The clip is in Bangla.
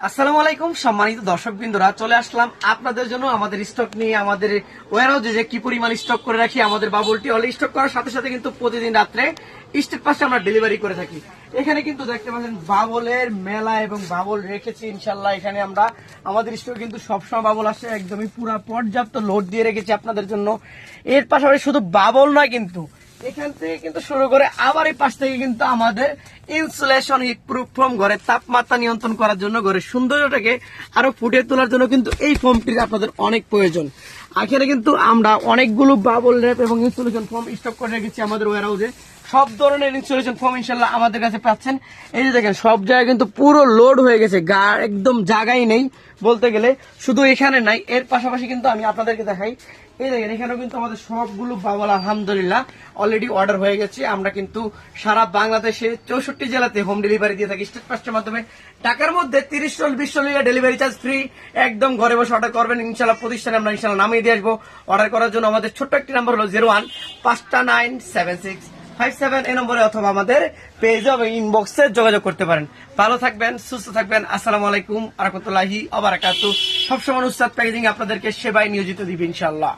আসসালামু আলাইকুম সম্মানিত দর্শকবৃন্দরা, চলে আসলাম আপনাদের জন্য আমাদের স্টক নিয়ে। আমাদের ওয়ারহাউসে যে কি পরিমাণ স্টক করে রাখি, আমাদের বাবুলটি অলরেডি স্টক করার সাথে সাথে কিন্তু প্রতিদিন রাত্রে স্টেট পাশে আমরা ডেলিভারি করে থাকি। এখানে কিন্তু দেখতে পাচ্ছেন বাবলের মেলা এবং বাবল রেখেছি ইনশাল্লাহ। এখানে আমরা আমাদের স্টকে কিন্তু সবসময় বাবল আসে, একদমই পুরো পর্যাপ্ত লোড দিয়ে রেখেছি আপনাদের জন্য। এর পাশাপাশি শুধু বাবল নয়, কিন্তু এখান থেকে কিন্তু শুরু করে আবার এই পাশ থেকে কিন্তু আমাদের ইনসুলেশন হিট প্রুফ ফোম, ঘরের তাপমাত্রা নিয়ন্ত্রণ করার জন্য, ঘরের সৌন্দর্যটাকে আরো ফুটিয়ে তোলার জন্য কিন্তু এই ফোমটির আপনাদের অনেক প্রয়োজন। এখানে কিন্তু আমরা অনেকগুলো বাবল র্যাপ এবং ইনসুলেশন ফোম স্টক করে রেখেছি আমাদের ওয়্যারহাউসে। সব ধরনের ইনসুলেশন ফোম ইনশাল্লাহ আমাদের কাছে পাচ্ছেন। এই যে দেখেন, সব জায়গায় কিন্তু পুরো লোড হয়ে গেছে, একদম জায়গাই নেই বলতে গেলে। শুধু এখানে নাই, এর পাশাপাশি কিন্তু আমি আপনাদেরকে দেখাই। এই দেখেন, এখানেও কিন্তু আমাদের সবগুলো বাবল আলহামদুলিল্লাহ অলরেডি অর্ডার হয়ে গেছে। আমরা কিন্তু সারা বাংলাদেশে 64 জেলাতে হোম ডেলিভারি দিয়ে থাকি স্টেট ফাস্টের মাধ্যমে। টাকার মধ্যে 30-20 ডেলিভারি চার্জ ফ্রি। একদম ঘরে বসে অর্ডার করবেন ইনশাল্লাহ। প্রতিষ্ঠানে আমরা ইনশাল্লাহ নামিয়ে দিয়ে আসবো। অর্ডার করার জন্য আমাদের ছোট্ট একটি নাম্বার হলো 01-5297657 এই নম্বরে, অথবা আমাদের পেজে এবং ইনবক্সে যোগাযোগ করতে পারেন। ভালো থাকবেন, সুস্থ থাকবেন। আসসালামু আলাইকুম ওয়া রাহমাতুল্লাহি ওয়া বারাকাতুহু। সবসময় উস্তাদ প্যাকেজিং আপনাদেরকে সেবায় নিয়োজিত দিবে ইনশাল্লাহ।